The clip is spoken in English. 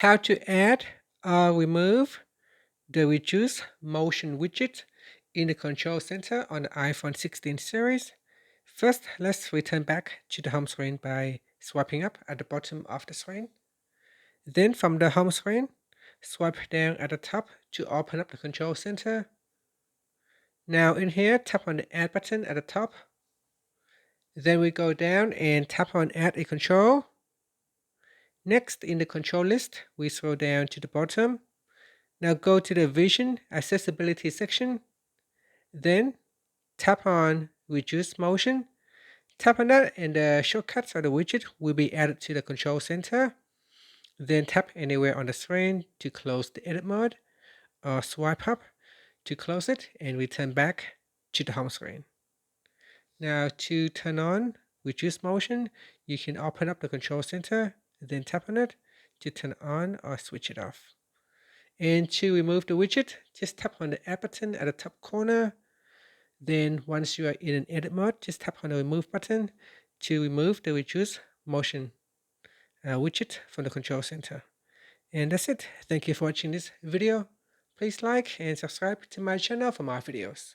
How to add or remove the Reduce Motion widget in the Control Center on the iPhone 16 series. First, let's return back to the home screen by swiping up at the bottom of the screen. Then from the home screen, swipe down at the top to open up the Control Center. Now in here, tap on the Add button at the top. Then we go down and tap on Add a Control. Next, in the control list, we scroll down to the bottom. Now go to the Vision Accessibility section. Then tap on Reduce Motion. Tap on that and the shortcuts of the widget will be added to the control center. Then tap anywhere on the screen to close the edit mode or swipe up to close it and return back to the home screen. Now to turn on Reduce Motion, you can open up the control center, then tap on it to turn on or switch it off. And to remove the widget, just tap on the Add button at the top corner. Then once you are in an edit mode, just tap on the Remove button to remove the Reduce Motion widget from the control center. And that's it. Thank you for watching this video. Please like and subscribe to my channel for more videos.